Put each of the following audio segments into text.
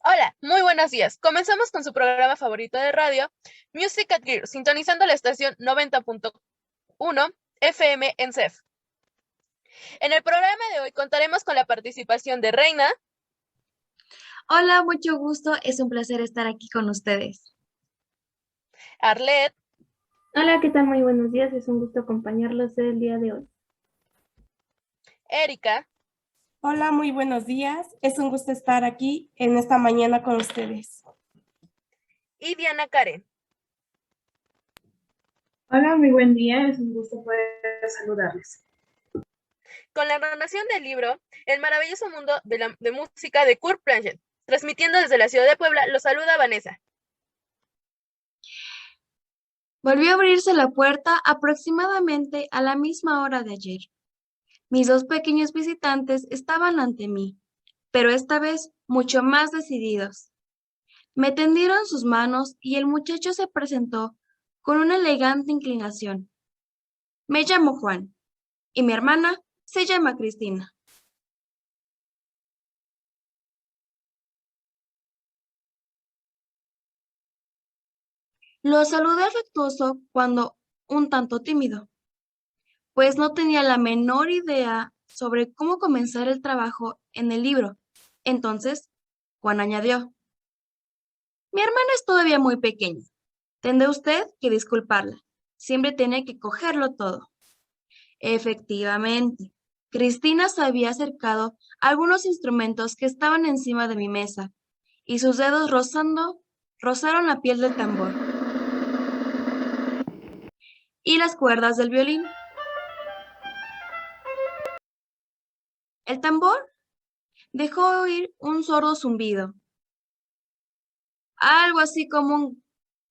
Hola, muy buenos días. Comenzamos con su programa favorito de radio, Music at Gear, sintonizando la estación 90.1 FM en CEF. En el programa de hoy contaremos con la participación de Reina, Hola, mucho gusto. Es un placer estar aquí con ustedes. Arlet, Hola, ¿qué tal? Muy buenos días. Es un gusto acompañarlos el día de hoy. Erika Hola, muy buenos días. Es un gusto estar aquí en esta mañana con ustedes. y Diana Karen. Hola, muy buen día. Es un gusto poder saludarles. Con la narración del libro El maravilloso mundo de música de Kurt Blanchett, transmitiendo desde la ciudad de Puebla, los saluda Vanessa. Volvió a abrirse la puerta aproximadamente a la misma hora de ayer. Mis dos pequeños visitantes estaban ante mí, pero esta vez mucho más decididos. Me tendieron sus manos y el muchacho se presentó con una elegante inclinación. Me llamo Juan y mi hermana se llama Cristina. Lo saludé afectuoso cuando un tanto tímido, pues no tenía la menor idea sobre cómo comenzar el trabajo en el libro. Entonces, Juan añadió, mi hermana es todavía muy pequeña. Tendrá usted que disculparla. Siempre tiene que cogerlo todo. Efectivamente, Cristina se había acercado a algunos instrumentos que estaban encima de mi mesa y sus dedos rozaron la piel del tambor y las cuerdas del violín. El tambor dejó oír un sordo zumbido, algo así como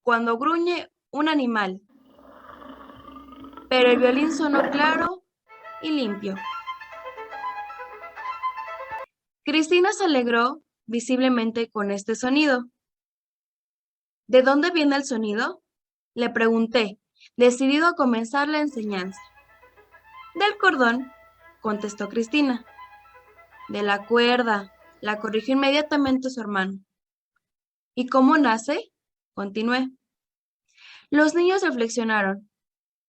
cuando gruñe un animal, pero el violín sonó claro y limpio. Cristina se alegró visiblemente con este sonido. ¿De dónde viene el sonido?, le pregunté, decidido a comenzar la enseñanza. Del cordón, contestó Cristina. De la cuerda, la corrigió inmediatamente su hermano. ¿Y cómo nace?, continué. Los niños reflexionaron.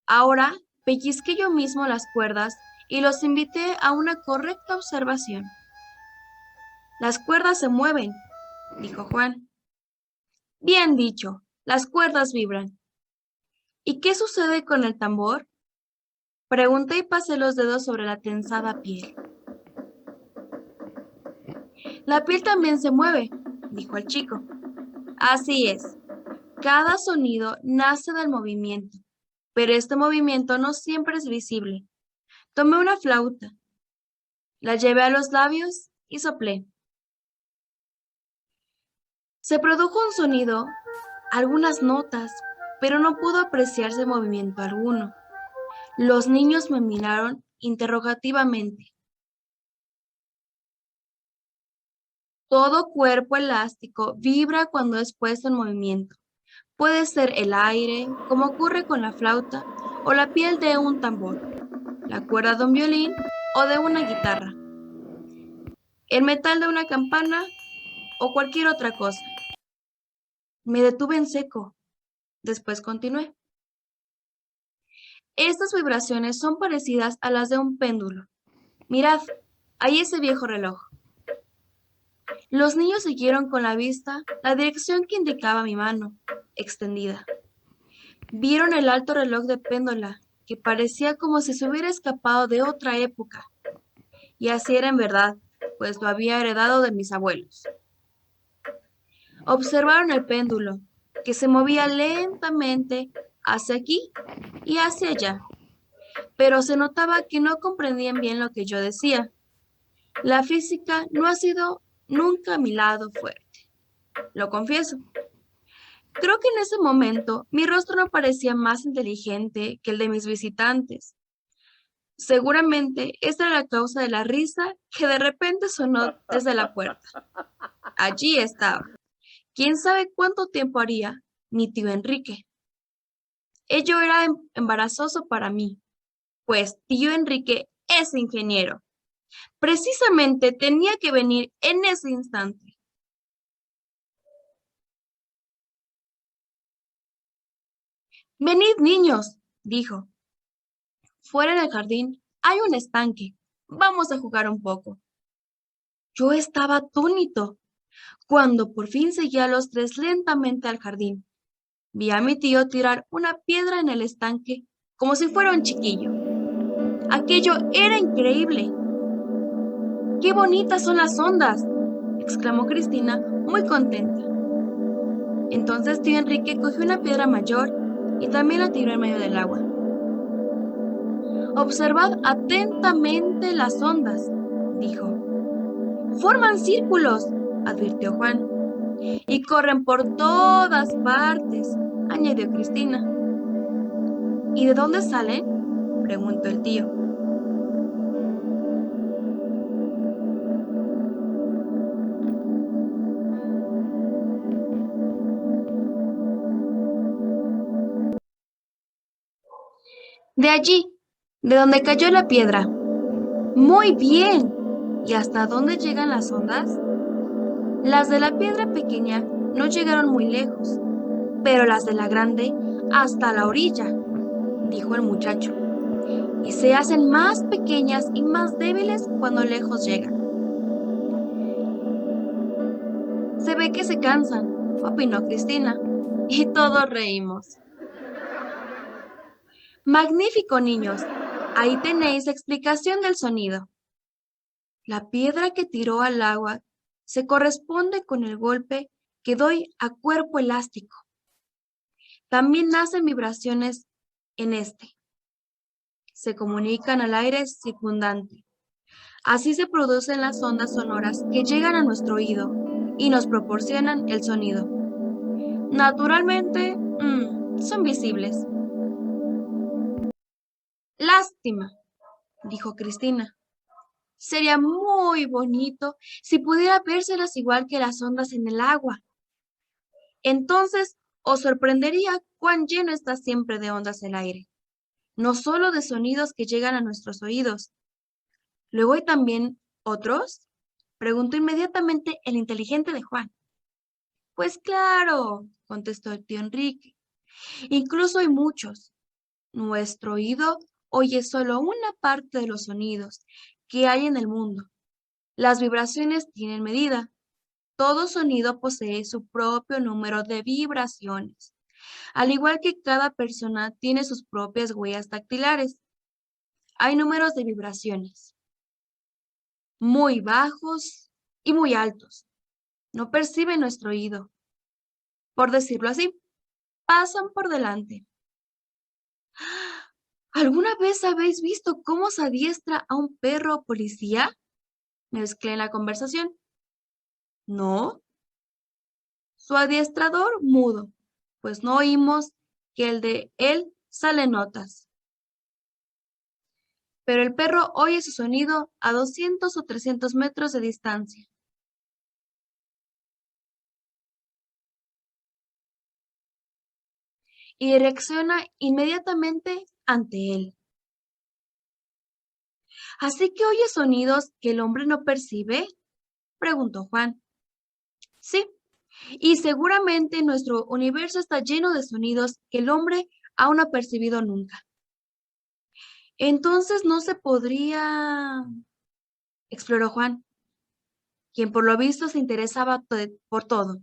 Ahora pellizqué yo mismo las cuerdas y los invité a una correcta observación. Las cuerdas se mueven, dijo Juan. Bien dicho, las cuerdas vibran. ¿Y qué sucede con el tambor?, pregunté y pasé los dedos sobre la tensada piel. La piel también se mueve, dijo el chico. Así es. Cada sonido nace del movimiento, pero este movimiento no siempre es visible. Tomé una flauta, la llevé a los labios y soplé. Se produjo un sonido, algunas notas, pero no pudo apreciarse movimiento alguno. Los niños me miraron interrogativamente. Todo cuerpo elástico vibra cuando es puesto en movimiento. Puede ser el aire, como ocurre con la flauta, o la piel de un tambor, la cuerda de un violín o de una guitarra, el metal de una campana o cualquier otra cosa. Me detuve en seco. Después continué. Estas vibraciones son parecidas a las de un péndulo. Mirad, ahí ese viejo reloj. Los niños siguieron con la vista la dirección que indicaba mi mano, extendida. Vieron el alto reloj de péndola, que parecía como si se hubiera escapado de otra época. Y así era en verdad, pues lo había heredado de mis abuelos. Observaron el péndulo, que se movía lentamente hacia aquí y hacia allá, pero se notaba que no comprendían bien lo que yo decía. La física no ha sido nunca mi lado fuerte, lo confieso. Creo que en ese momento mi rostro no parecía más inteligente que el de mis visitantes. Seguramente esta era la causa de la risa que de repente sonó desde la puerta. Allí estaba. ¿Quién sabe cuánto tiempo haría mi tío Enrique? Ello era embarazoso para mí, pues tío Enrique es ingeniero. Precisamente tenía que venir en ese instante. Venid, niños, dijo. Fuera en el jardín hay un estanque. Vamos a jugar un poco. Yo estaba atónito cuando por fin seguí a los tres lentamente al jardín. Vi a mi tío tirar una piedra en el estanque como si fuera un chiquillo. Aquello era increíble. ¡Qué bonitas son las ondas!, exclamó Cristina, muy contenta. Entonces tío Enrique cogió una piedra mayor y también la tiró en medio del agua. Observad atentamente las ondas, dijo. Forman círculos, advirtió Juan, y corren por todas partes, añadió Cristina. ¿Y de dónde salen?, preguntó el tío. De allí, de donde cayó la piedra. Muy bien. ¿Y hasta dónde llegan las ondas? Las de la piedra pequeña no llegaron muy lejos, pero las de la grande hasta la orilla, dijo el muchacho, y se hacen más pequeñas y más débiles cuando lejos llegan. Se ve que se cansan, opinó Cristina, y todos reímos. Magnífico, niños. Ahí tenéis la explicación del sonido. La piedra que tiró al agua se corresponde con el golpe que doy a cuerpo elástico. También nacen vibraciones en este. Se comunican al aire circundante. Así se producen las ondas sonoras que llegan a nuestro oído y nos proporcionan el sonido. Naturalmente, son visibles. Lástima, dijo Cristina. Sería muy bonito si pudiera vérselas igual que las ondas en el agua. Entonces os sorprendería cuán lleno está siempre de ondas el aire, no solo de sonidos que llegan a nuestros oídos. ¿Luego hay también otros?, preguntó inmediatamente el inteligente de Juan. Pues claro, contestó el tío Enrique. Incluso hay muchos. Nuestro oído oye solo una parte de los sonidos que hay en el mundo. Las vibraciones tienen medida. Todo sonido posee su propio número de vibraciones, al igual que cada persona tiene sus propias huellas dactilares. Hay números de vibraciones, muy bajos y muy altos. No percibe nuestro oído. Por decirlo así, pasan por delante. ¿Alguna vez habéis visto cómo se adiestra a un perro policía?, mezclé en la conversación. No. Su adiestrador mudo, pues no oímos que el de él sale notas. Pero el perro oye su sonido a 200 o 300 metros de distancia. Y reacciona inmediatamente ante él. ¿Así que oye sonidos que el hombre no percibe?, preguntó Juan. Sí, y seguramente nuestro universo está lleno de sonidos que el hombre aún no ha percibido nunca. Entonces no se podría, exploró Juan, quien por lo visto se interesaba por todo.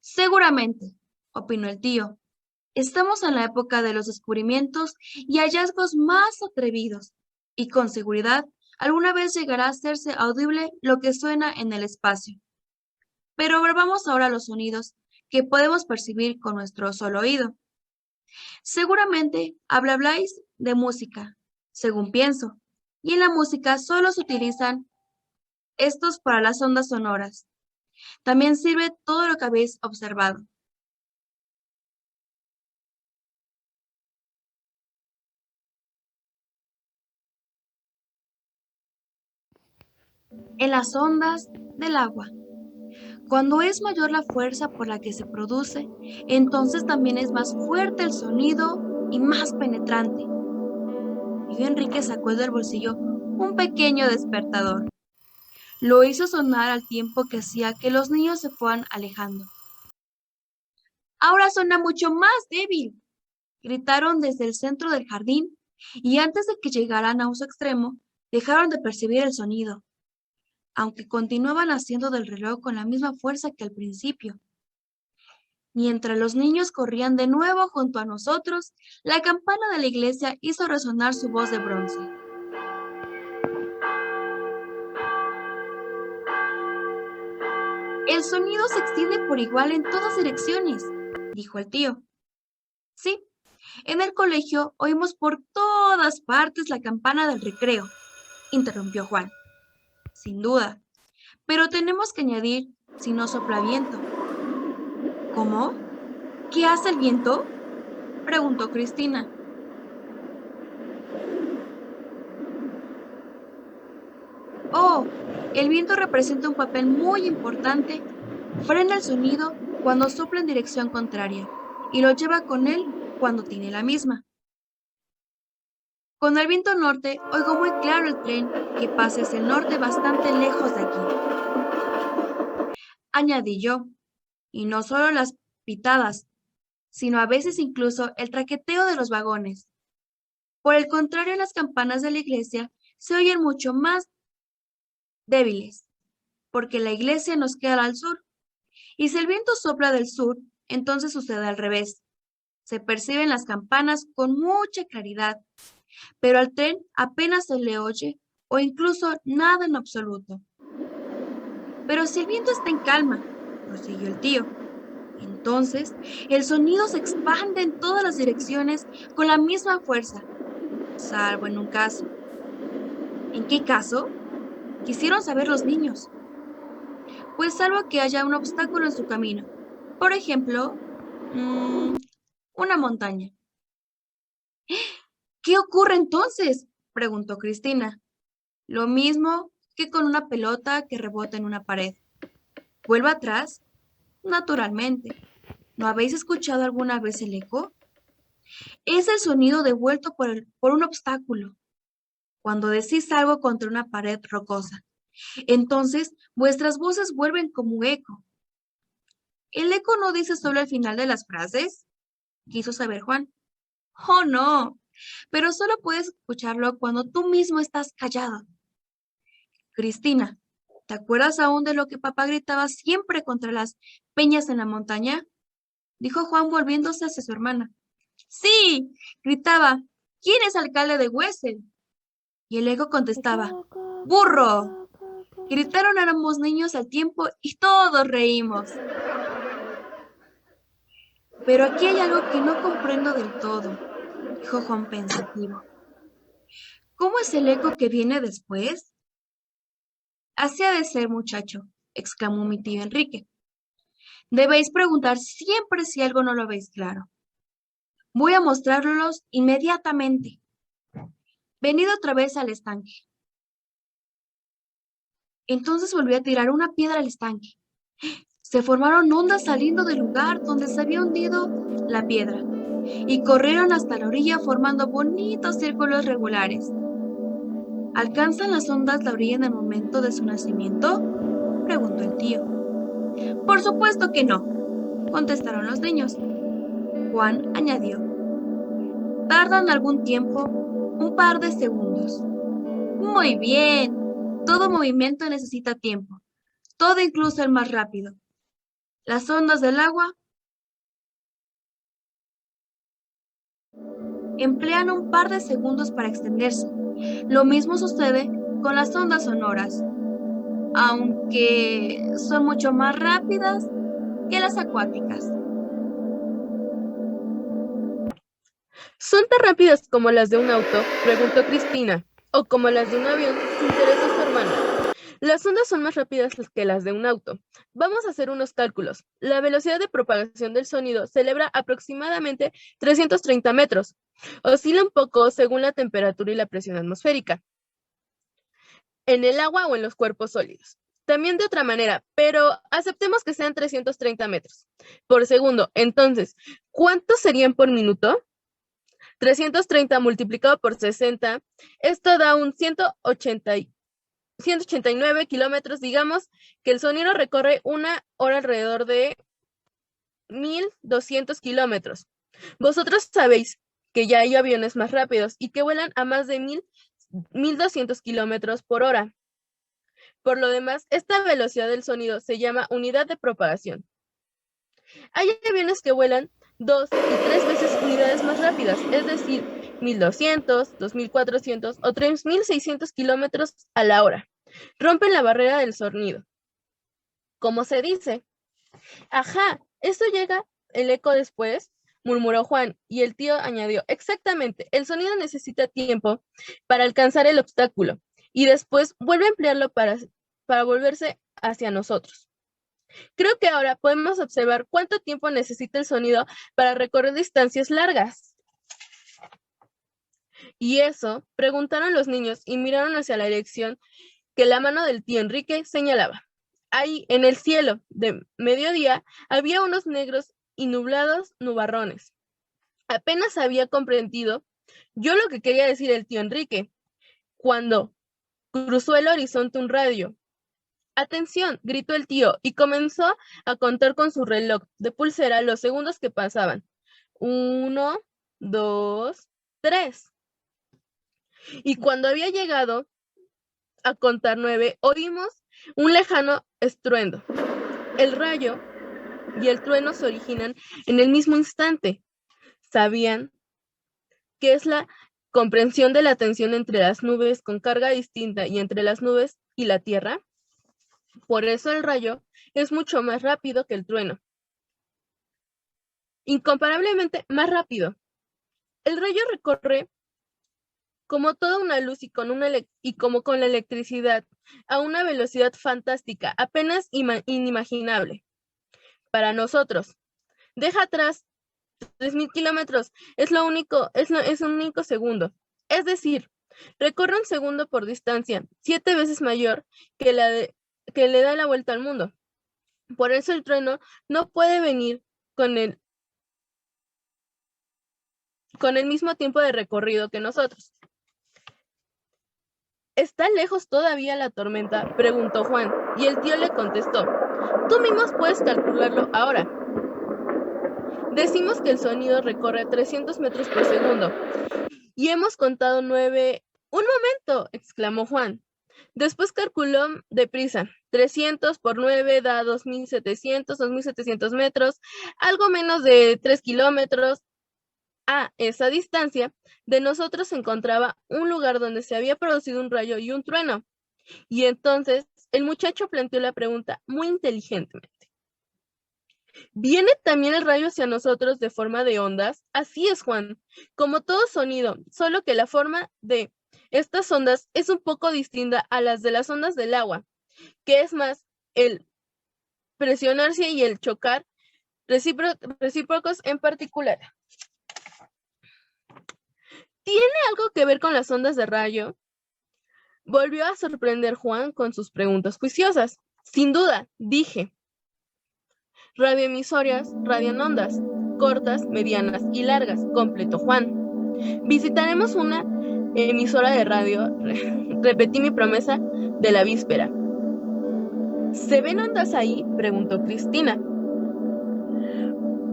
Seguramente, opinó el tío. Estamos en la época de los descubrimientos y hallazgos más atrevidos, y con seguridad alguna vez llegará a hacerse audible lo que suena en el espacio. Pero volvamos ahora a los sonidos que podemos percibir con nuestro solo oído. Seguramente habláis de música, según pienso, y en la música solo se utilizan estos para las ondas sonoras. También sirve todo lo que habéis observado. En las ondas del agua. Cuando es mayor la fuerza por la que se produce, entonces también es más fuerte el sonido y más penetrante. Y Enrique sacó del bolsillo un pequeño despertador. Lo hizo sonar al tiempo que hacía que los niños se fueran alejando. Ahora suena mucho más débil, Gritaron desde el centro del jardín y antes de que llegaran a su extremo, dejaron de percibir el sonido, aunque continuaban haciendo del reloj con la misma fuerza que al principio. Mientras los niños corrían de nuevo junto a nosotros, la campana de la iglesia hizo resonar su voz de bronce. El sonido se extiende por igual en todas direcciones, dijo el tío. Sí, en el colegio oímos por todas partes la campana del recreo, interrumpió Juan. Sin duda, pero tenemos que añadir si no sopla viento. ¿Cómo? ¿Qué hace el viento? Preguntó Cristina. Oh, el viento representa un papel muy importante. Frena el sonido cuando sopla en dirección contraria y lo lleva con él cuando tiene la misma. Con el viento norte oigo muy claro el tren que pasa hacia el norte bastante lejos de aquí. Añadí yo, y no solo las pitadas, sino a veces incluso el traqueteo de los vagones. Por el contrario, las campanas de la iglesia se oyen mucho más débiles, porque la iglesia nos queda al sur, y si el viento sopla del sur, entonces sucede al revés. Se perciben las campanas con mucha claridad, pero al tren apenas se le oye o incluso nada en absoluto. Pero si el viento está en calma, prosiguió el tío, entonces el sonido se expande en todas las direcciones con la misma fuerza, salvo en un caso. ¿En qué caso? Quisieron saber los niños. Pues salvo que haya un obstáculo en su camino. Por ejemplo, una montaña. ¿Qué ocurre entonces? Preguntó Cristina. Lo mismo que con una pelota que rebota en una pared. ¿Vuelve atrás? Naturalmente. ¿No habéis escuchado alguna vez el eco? Es el sonido devuelto por un obstáculo. Cuando decís algo contra una pared rocosa, entonces vuestras voces vuelven como eco. ¿El eco no dice solo al final de las frases? Quiso saber Juan. Oh, no, pero solo puedes escucharlo cuando tú mismo estás callado. Cristina, ¿te acuerdas aún de lo que papá gritaba siempre contra las peñas en la montaña? Dijo Juan volviéndose hacia su hermana. Sí, gritaba, ¿quién es alcalde de Wesel? Y el eco contestaba, ¡burro! Gritaron ambos niños al tiempo y todos reímos. Pero aquí hay algo que no comprendo del todo, dijo Juan pensativo. ¿Cómo es el eco que viene después? Así ha de ser, muchacho, exclamó mi tío Enrique. Debéis preguntar siempre si algo no lo veis claro. Voy a mostrároslos inmediatamente. Venid otra vez al estanque. Entonces volvió a tirar una piedra al estanque. Se formaron ondas saliendo del lugar donde se había hundido la piedra y corrieron hasta la orilla formando bonitos círculos regulares. ¿Alcanzan las ondas la orilla en el momento de su nacimiento? Preguntó el tío. Por supuesto que no, contestaron los niños. Juan añadió. Tardan algún tiempo, un par de segundos. Muy bien, todo movimiento necesita tiempo, todo incluso el más rápido. Las ondas del agua emplean un par de segundos para extenderse. Lo mismo sucede con las ondas sonoras, aunque son mucho más rápidas que las acuáticas. ¿Son tan rápidas como las de un auto? Preguntó Cristina. ¿O como las de un avión? Se interesó su hermano. Las ondas son más rápidas que las de un auto. Vamos a hacer unos cálculos. La velocidad de propagación del sonido se eleva aproximadamente 330 metros. Oscila un poco según la temperatura y la presión atmosférica, en el agua o en los cuerpos sólidos. También de otra manera, pero aceptemos que sean 330 metros por segundo. Entonces, ¿cuántos serían por minuto? 330 multiplicado por 60, esto da un 189 kilómetros. Digamos que el sonido recorre una hora alrededor de 1200 kilómetros. Vosotros sabéis que ya hay aviones más rápidos y que vuelan a más de 1200 kilómetros por hora. Por lo demás, esta velocidad del sonido se llama unidad de propagación. Hay aviones que vuelan 2 y 3 veces unidades más rápidas, es decir, 1200, 2400 o 3600 kilómetros a la hora. Rompen la barrera del sonido. ¿Cómo se dice? Ajá, ¿eso llega el eco después? Murmuró Juan, y el tío añadió, exactamente, el sonido necesita tiempo para alcanzar el obstáculo, y después vuelve a emplearlo para volverse hacia nosotros. Creo que ahora podemos observar cuánto tiempo necesita el sonido para recorrer distancias largas. ¿Y eso? Preguntaron los niños y miraron hacia la dirección que la mano del tío Enrique señalaba. Ahí, en el cielo de mediodía, había unos negros y nublados nubarrones. Apenas había comprendido yo lo que quería decir el tío Enrique, cuando cruzó el horizonte un rayo. ¡Atención!, gritó el tío, y comenzó a contar con su reloj de pulsera los segundos que pasaban. 1, 2, 3. Y cuando había llegado a contar 9, oímos un lejano estruendo. El rayo y el trueno se originan en el mismo instante. ¿Sabían qué es la comprensión de la tensión entre las nubes con carga distinta y entre las nubes y la tierra? Por eso el rayo es mucho más rápido que el trueno. Incomparablemente más rápido. El rayo recorre como toda una luz y como con la electricidad a una velocidad fantástica, apenas inimaginable. Para nosotros, deja atrás 3000 kilómetros, es un único segundo. Es decir, recorre un segundo por distancia, 7 veces mayor que le da la vuelta al mundo. Por eso el trueno no puede venir con el mismo tiempo de recorrido que nosotros. ¿Está lejos todavía la tormenta?, preguntó Juan, y el tío le contestó, tú mismo puedes calcularlo ahora. Decimos que el sonido recorre 300 metros por segundo, y hemos contado 9... ¡Un momento!, exclamó Juan. Después calculó deprisa. 300 por 9 da 2700 metros, algo menos de 3 kilómetros. A esa distancia, de nosotros se encontraba un lugar donde se había producido un rayo y un trueno. Y entonces el muchacho planteó la pregunta muy inteligentemente. ¿Viene también el rayo hacia nosotros de forma de ondas? Así es, Juan, como todo sonido, solo que la forma de estas ondas es un poco distinta a las de las ondas del agua, que es más el presionarse y el chocar recíprocos en particular. ¿Tiene algo que ver con las ondas de rayo? Volvió a sorprender Juan con sus preguntas juiciosas. Sin duda, dije. Radioemisoras radian ondas, cortas, medianas y largas, completó Juan. Visitaremos una emisora de radio, repetí mi promesa de la víspera. ¿Se ven ondas ahí?, preguntó Cristina.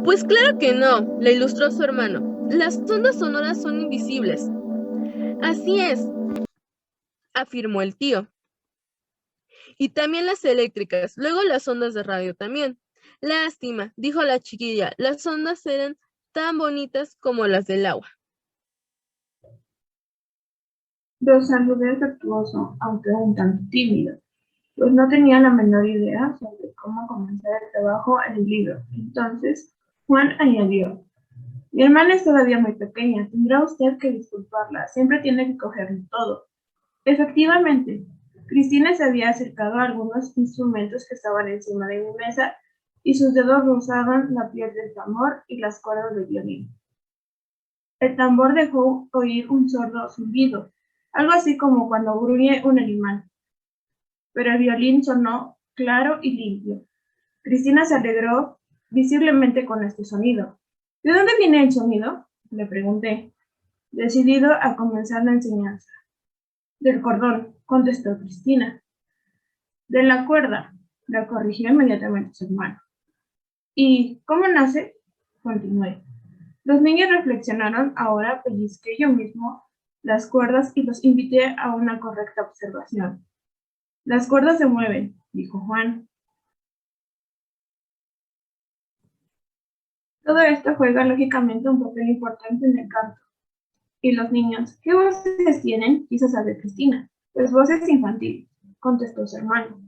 Pues claro que no, le ilustró su hermano. Las ondas sonoras son invisibles. Así es, afirmó el tío. Y también las eléctricas, luego las ondas de radio también. Lástima, dijo la chiquilla, las ondas eran tan bonitas como las del agua. Lo saludé afectuoso, aunque un tanto tímido, pues no tenía la menor idea sobre cómo comenzar el trabajo en el libro. Entonces, Juan añadió, mi hermana es todavía muy pequeña, tendrá usted que disculparla, siempre tiene que cogerlo todo. Efectivamente, Cristina se había acercado a algunos instrumentos que estaban encima de mi mesa y sus dedos rozaban la piel del tambor y las cuerdas del violín. El tambor dejó oír un sordo zumbido, algo así como cuando gruñe un animal. Pero el violín sonó claro y limpio. Cristina se alegró visiblemente con este sonido. ¿De dónde viene el sonido?, le pregunté, decidido a comenzar la enseñanza. Del cordón, contestó Cristina. De la cuerda, la corrigió inmediatamente su hermano. ¿Y cómo nace?, continué. Los niños reflexionaron. Ahora pellizqué yo mismo las cuerdas y los invité a una correcta observación. Las cuerdas se mueven, dijo Juan. Todo esto juega lógicamente un papel importante en el canto. ¿Y los niños? ¿Qué voces tienen?, quiso saber Cristina. Pues voces infantiles, contestó su hermano.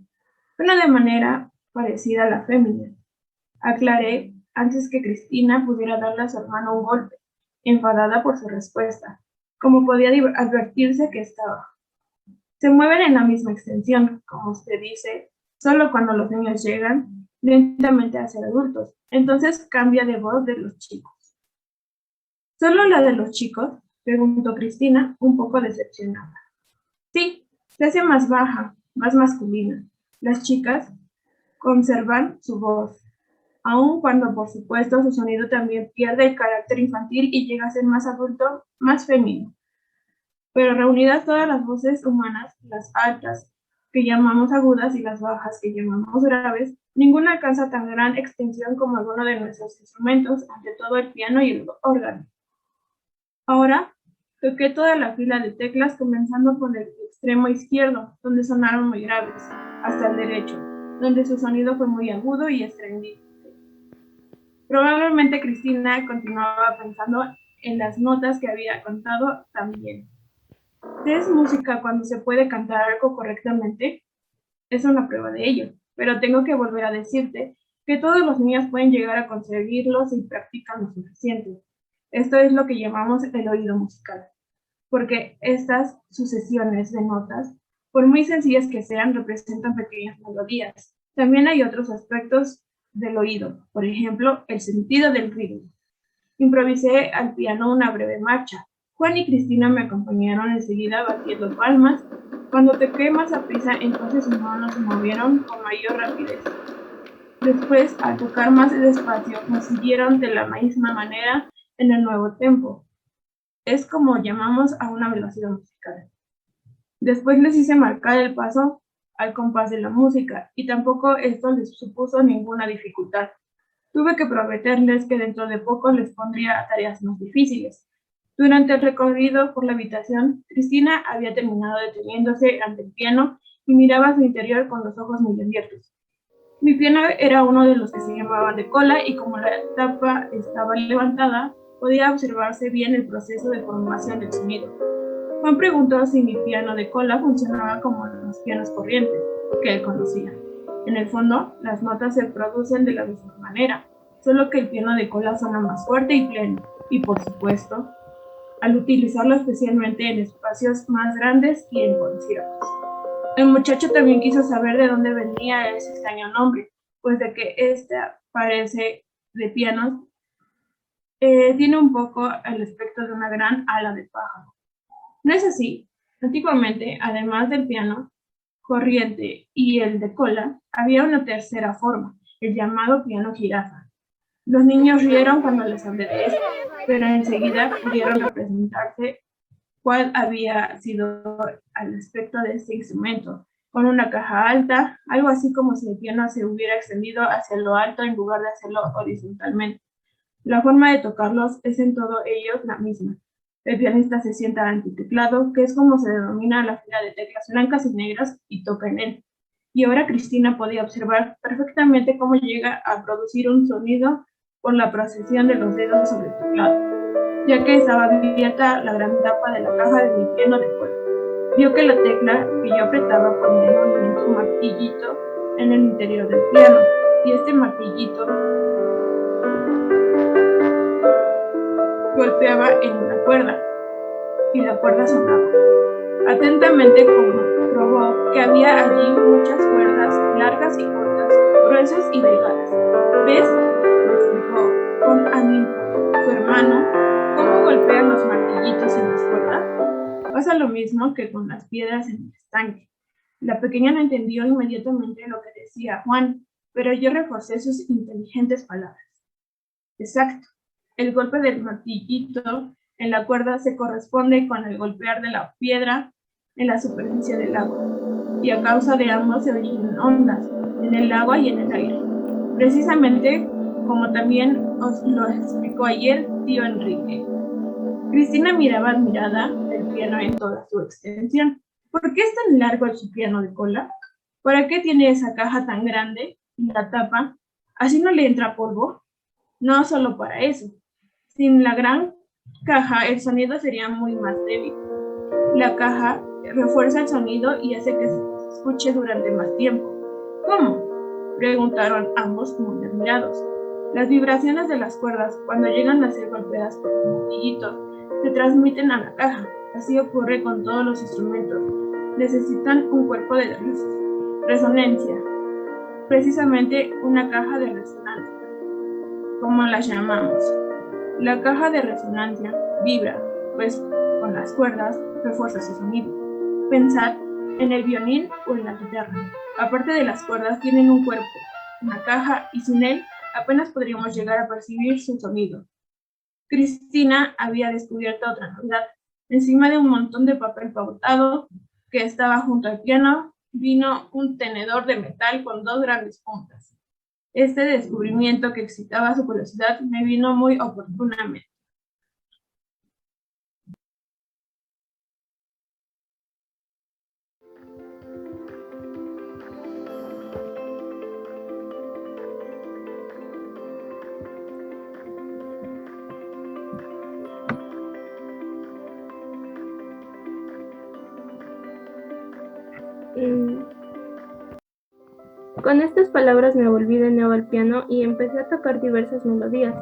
Suena de manera parecida a la femenina. Aclaré antes que Cristina pudiera darle a su hermano un golpe, enfadada por su respuesta, como podía advertirse que estaba. Se mueven en la misma extensión, como usted dice, solo cuando los niños llegan lentamente a ser adultos. Entonces cambia de voz de los chicos. ¿Solo la de los chicos?, preguntó Cristina, un poco decepcionada. Sí, se hace más baja, más masculina. Las chicas conservan su voz, aun cuando por supuesto su sonido también pierde el carácter infantil y llega a ser más adulto, más femenino. Pero reunidas todas las voces humanas, las altas, que llamamos agudas, y las bajas, que llamamos graves, ninguna alcanza tan gran extensión como alguno de nuestros instrumentos, ante todo el piano y el órgano. Ahora toqué toda la fila de teclas, comenzando por el extremo izquierdo, donde sonaron muy graves, hasta el derecho, donde su sonido fue muy agudo y estridente. Probablemente Cristina continuaba pensando en las notas que había contado también. ¿Qué es música cuando se puede cantar algo correctamente? Es una prueba de ello, pero tengo que volver a decirte que todos los niños pueden llegar a conseguirlo si practican lo suficiente. Esto es lo que llamamos el oído musical, porque estas sucesiones de notas, por muy sencillas que sean, representan pequeñas melodías. También hay otros aspectos del oído, por ejemplo, el sentido del ritmo. Improvisé al piano una breve marcha. Juan y Cristina me acompañaron enseguida batiendo palmas. Cuando toqué más aprisa, entonces sus manos se movieron con mayor rapidez. Después, al tocar más despacio, me siguieron de la misma manera en el nuevo tempo. Es como llamamos a una velocidad musical. Después les hice marcar el paso al compás de la música, y tampoco esto les supuso ninguna dificultad. Tuve que prometerles que dentro de poco les pondría tareas más difíciles. Durante el recorrido por la habitación, Cristina había terminado deteniéndose ante el piano y miraba su interior con los ojos muy abiertos. Mi piano era uno de los que se llamaban de cola, y como la tapa estaba levantada, podía observarse bien el proceso de formación del sonido. Juan preguntó si mi piano de cola funcionaba como los pianos corrientes, que él conocía. En el fondo, las notas se producen de la misma manera, solo que el piano de cola suena más fuerte y pleno, y por supuesto, al utilizarlo especialmente en espacios más grandes y en conciertos. El muchacho también quiso saber de dónde venía ese extraño nombre, pues de que parece de pianos, tiene un poco el aspecto de una gran ala de pájaro. ¿No es así? Antiguamente, además del piano corriente y el de cola, había una tercera forma, el llamado piano jirafa. Los niños rieron cuando les hablé de esto, pero enseguida pudieron representarse cuál había sido el aspecto de este instrumento, con una caja alta, algo así como si el piano se hubiera extendido hacia lo alto en lugar de hacerlo horizontalmente. La forma de tocarlos es en todos ellos la misma. El pianista se sienta ante el teclado, que es como se denomina la fila de teclas blancas y negras, y toca en él. Y ahora Cristina podía observar perfectamente cómo llega a producir un sonido por la procesión de los dedos sobre el teclado, ya que estaba abierta la gran tapa de la caja de mi piano de cola. Vio que la tecla que yo apretaba ponía en movimiento un martillito en el interior del piano, y este martillito golpeaba en una cuerda, y la cuerda sonaba. Atentamente comprobó que había allí muchas cuerdas largas y cortas, gruesas y delgadas. ¿Ves?, le explicó con ahínco su hermano, cómo golpean los martillitos en las cuerdas. Pasa lo mismo que con las piedras en el estanque. La pequeña no entendió inmediatamente lo que decía Juan, pero yo reforcé sus inteligentes palabras. Exacto. El golpe del martillito en la cuerda se corresponde con el golpear de la piedra en la superficie del agua, y a causa de ambos se originan ondas en el agua y en el aire. Precisamente como también os lo explicó ayer tío Enrique. Cristina miraba admirada el piano en toda su extensión. ¿Por qué es tan largo su piano de cola? ¿Para qué tiene esa caja tan grande y la tapa? ¿Así no le entra polvo? No solo para eso. Sin la gran caja el sonido sería muy más débil. La caja refuerza el sonido y hace que se escuche durante más tiempo. ¿Cómo?, preguntaron ambos muy admirados. Las vibraciones de las cuerdas, cuando llegan a ser golpeadas por los martillitos, se transmiten a la caja. Así ocurre con todos los instrumentos. Necesitan un cuerpo de resonancia, precisamente una caja de resonancia, como las llamamos. La caja de resonancia vibra, pues con las cuerdas refuerza su sonido. Pensad en el violín o en la guitarra. Aparte de las cuerdas, tienen un cuerpo, una caja, y sin él apenas podríamos llegar a percibir su sonido. Cristina había descubierto otra novedad. Encima de un montón de papel pautado que estaba junto al piano, vino un tenedor de metal con 2 grandes puntas. Este descubrimiento que excitaba su curiosidad me vino muy oportunamente. Con estas palabras me volví de nuevo al piano y empecé a tocar diversas melodías.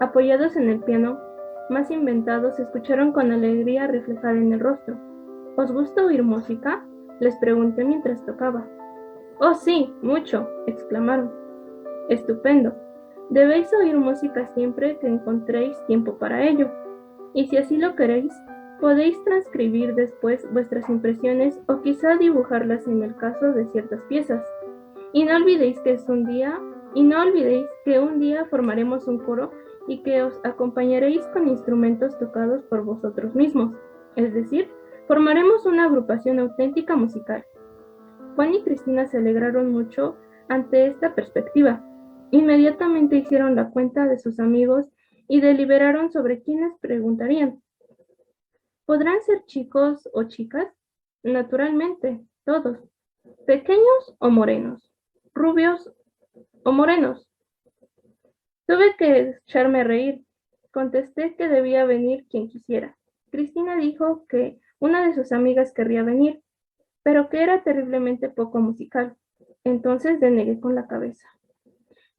Apoyados en el piano, más inventados se escucharon con alegría reflejada en el rostro. ¿Os gusta oír música?, les pregunté mientras tocaba. Oh sí, mucho, exclamaron. Estupendo. Debéis oír música siempre que encontréis tiempo para ello. Y si así lo queréis, podéis transcribir después vuestras impresiones o quizá dibujarlas en el caso de ciertas piezas. Y no olvidéis que un día formaremos un coro y que os acompañaréis con instrumentos tocados por vosotros mismos, es decir, formaremos una agrupación auténtica musical. Juan y Cristina se alegraron mucho ante esta perspectiva. Inmediatamente hicieron la cuenta de sus amigos y deliberaron sobre quiénes preguntarían. ¿Podrán ser chicos o chicas? Naturalmente, todos. ¿Pequeños o morenos? ¿Rubios o morenos? Tuve que echarme a reír. Contesté que debía venir quien quisiera. Cristina dijo que una de sus amigas querría venir, pero que era terriblemente poco musical. Entonces denegué con la cabeza.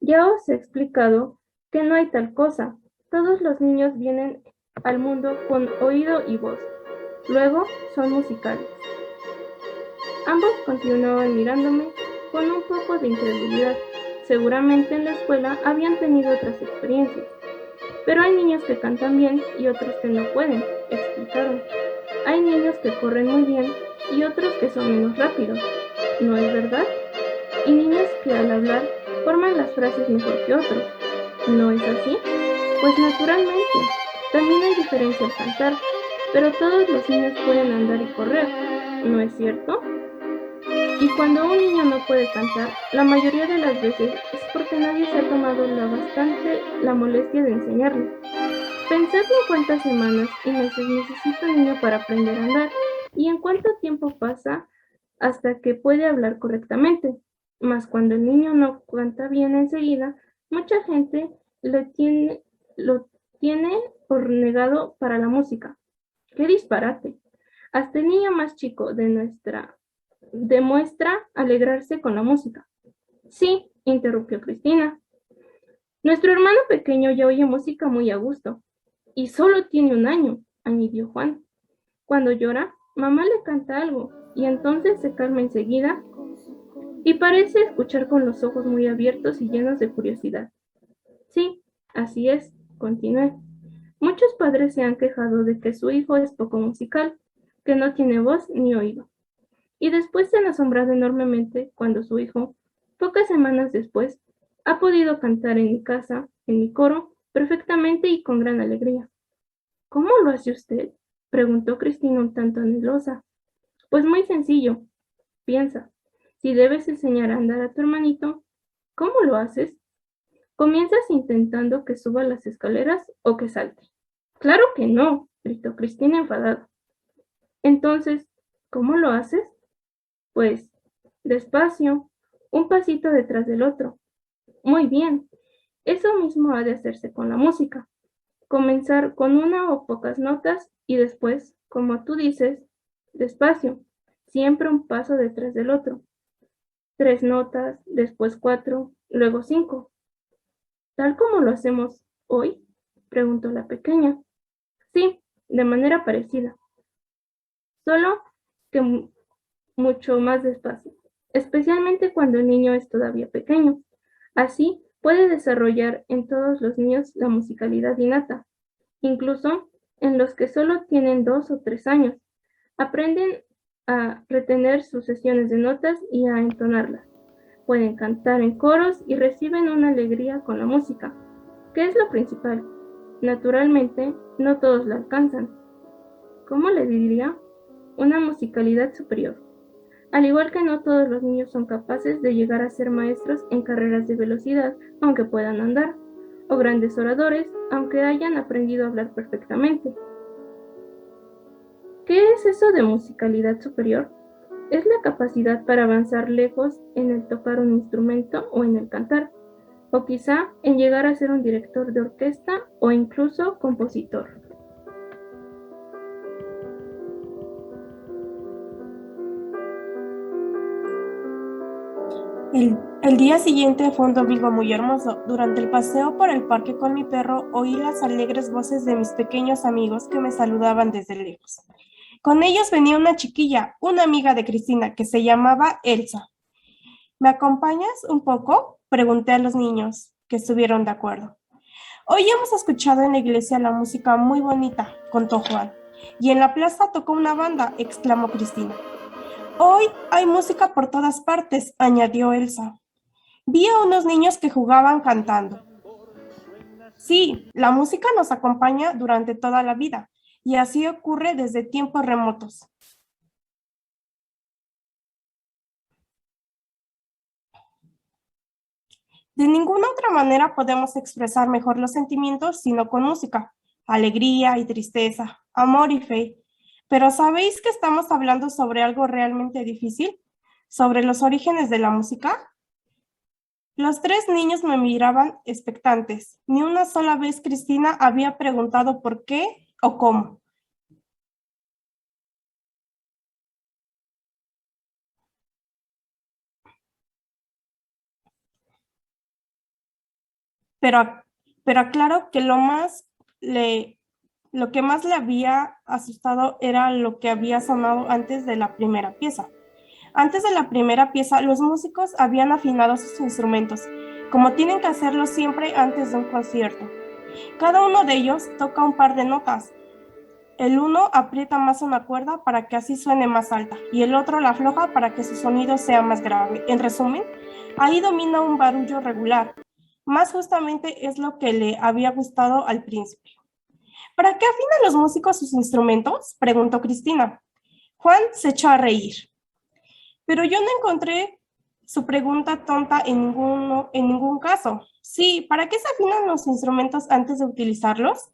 Ya os he explicado que no hay tal cosa. Todos los niños vienen al mundo con oído y voz. Luego son musicales. Ambos continuaban mirándome con un poco de incredulidad. Seguramente en la escuela habían tenido otras experiencias. Pero hay niños que cantan bien y otros que no pueden, explicaron. Hay niños que corren muy bien y otros que son menos rápidos, ¿no es verdad? Y niños que al hablar forman las frases mejor que otros, ¿no es así? Pues naturalmente, también hay diferencia al cantar, pero todos los niños pueden andar y correr, ¿no es cierto? Y cuando un niño no puede cantar, la mayoría de las veces es porque nadie se ha tomado la molestia de enseñarle. Pensad en cuántas semanas y meses necesita un niño para aprender a andar y en cuánto tiempo pasa hasta que puede hablar correctamente. Mas cuando el niño no canta bien enseguida, mucha gente lo tiene por negado para la música. ¡Qué disparate! Hasta el niño más chico demuestra alegrarse con la música. Sí, interrumpió Cristina. Nuestro hermano pequeño ya oye música muy a gusto. Y solo tiene 1 año, añadió Juan. Cuando llora, mamá le canta algo y entonces se calma enseguida y parece escuchar con los ojos muy abiertos y llenos de curiosidad. Sí, así es, continué. Muchos padres se han quejado de que su hijo es poco musical, que no tiene voz ni oído. Y después se han asombrado enormemente cuando su hijo, pocas semanas después, ha podido cantar en mi casa, en mi coro, perfectamente y con gran alegría. ¿Cómo lo hace usted?, preguntó Cristina un tanto anhelosa. Pues muy sencillo. Piensa, si debes enseñar a andar a tu hermanito, ¿cómo lo haces? ¿Comienzas intentando que suba las escaleras o que salte? Claro que no, gritó Cristina enfadada. Entonces, ¿cómo lo haces? Pues, despacio, un pasito detrás del otro. Muy bien, eso mismo ha de hacerse con la música. Comenzar con una o pocas notas y después, como tú dices, despacio, siempre un paso detrás del otro. 3 notas, después 4, luego 5. ¿Tal como lo hacemos hoy? Preguntó la pequeña. Sí, de manera parecida, solo que mucho más despacio, especialmente cuando el niño es todavía pequeño. Así puede desarrollar en todos los niños la musicalidad innata, incluso en los que solo tienen 2 o 3 años. Aprenden a retener sucesiones de notas y a entonarlas. Pueden cantar en coros y reciben una alegría con la música, que es lo principal. Naturalmente, no todos la alcanzan. ¿Cómo le diría? Una musicalidad superior. Al igual que no todos los niños son capaces de llegar a ser maestros en carreras de velocidad, aunque puedan andar, o grandes oradores, aunque hayan aprendido a hablar perfectamente. ¿Qué es eso de musicalidad superior? Es la capacidad para avanzar lejos en el tocar un instrumento o en el cantar, o quizá en llegar a ser un director de orquesta o incluso compositor. El día siguiente fue un domingo muy hermoso. Durante el paseo por el parque con mi perro, oí las alegres voces de mis pequeños amigos que me saludaban desde lejos. Con ellos venía una chiquilla, una amiga de Cristina, que se llamaba Elsa. ¿Me acompañas un poco?, pregunté a los niños, que estuvieron de acuerdo. Hoy hemos escuchado en la iglesia la música muy bonita, contó Juan. Y en la plaza tocó una banda, exclamó Cristina. Hoy hay música por todas partes, añadió Elsa. Vi a unos niños que jugaban cantando. Sí, la música nos acompaña durante toda la vida, y así ocurre desde tiempos remotos. De ninguna otra manera podemos expresar mejor los sentimientos sino con música, alegría y tristeza, amor y fe. Pero ¿sabéis que estamos hablando sobre algo realmente difícil? ¿Sobre los orígenes de la música? Los 3 niños me miraban expectantes. Ni una sola vez Cristina había preguntado por qué o cómo. Pero aclaro que lo que más le había asustado era lo que había sonado antes de la primera pieza. Antes de la primera pieza, los músicos habían afinado sus instrumentos, como tienen que hacerlo siempre antes de un concierto. Cada uno de ellos toca un par de notas. El uno aprieta más una cuerda para que así suene más alta, y el otro la afloja para que su sonido sea más grave. En resumen, ahí domina un barullo regular. Más justamente es lo que le había gustado al príncipe. ¿Para qué afinan los músicos sus instrumentos?, preguntó Cristina. Juan se echó a reír. Pero yo no encontré su pregunta tonta en ningún caso. Sí, ¿para qué se afinan los instrumentos antes de utilizarlos?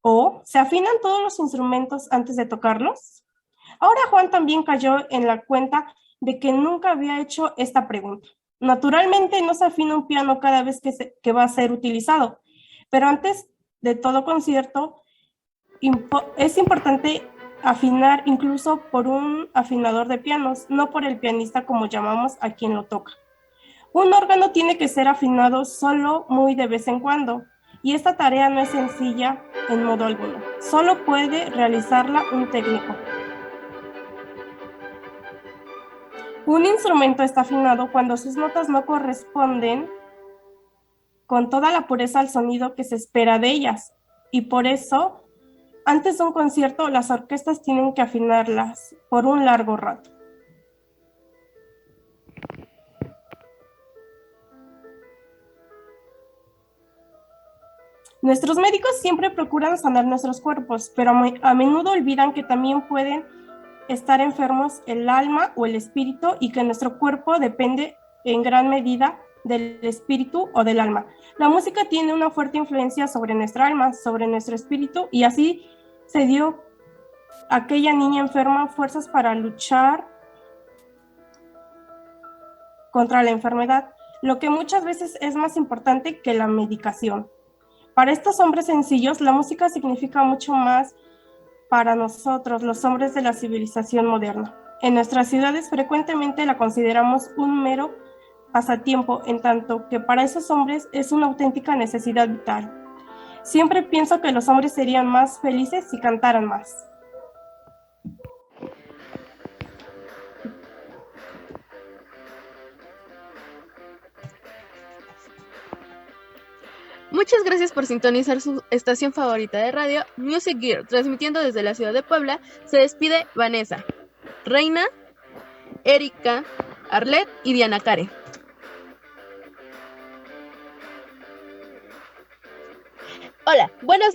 ¿O se afinan todos los instrumentos antes de tocarlos? Ahora Juan también cayó en la cuenta de que nunca había hecho esta pregunta. Naturalmente no se afina un piano cada vez que va a ser utilizado, pero antes de todo concierto es importante afinar incluso por un afinador de pianos, no por el pianista como llamamos a quien lo toca. Un órgano tiene que ser afinado solo muy de vez en cuando, y esta tarea no es sencilla en modo alguno. Solo puede realizarla un técnico. Un instrumento está afinado cuando sus notas no corresponden con toda la pureza al sonido que se espera de ellas, y por eso, antes de un concierto, las orquestas tienen que afinarlas por un largo rato. Nuestros médicos siempre procuran sanar nuestros cuerpos, pero a menudo olvidan que también pueden estar enfermos el alma o el espíritu y que nuestro cuerpo depende en gran medida del espíritu o del alma. La música tiene una fuerte influencia sobre nuestra alma, sobre nuestro espíritu, y así se dio a aquella niña enferma fuerzas para luchar contra la enfermedad, lo que muchas veces es más importante que la medicación. Para estos hombres sencillos, la música significa mucho más para nosotros, los hombres de la civilización moderna. En nuestras ciudades frecuentemente la consideramos un mero pasatiempo, en tanto que para esos hombres es una auténtica necesidad vital. Siempre pienso que los hombres serían más felices si cantaran más. Muchas gracias por sintonizar su estación favorita de radio, Music Gear, transmitiendo desde la ciudad de Puebla. Se despide Vanessa, Reina, Erika, Arlet y Diana Care. Hola, buenas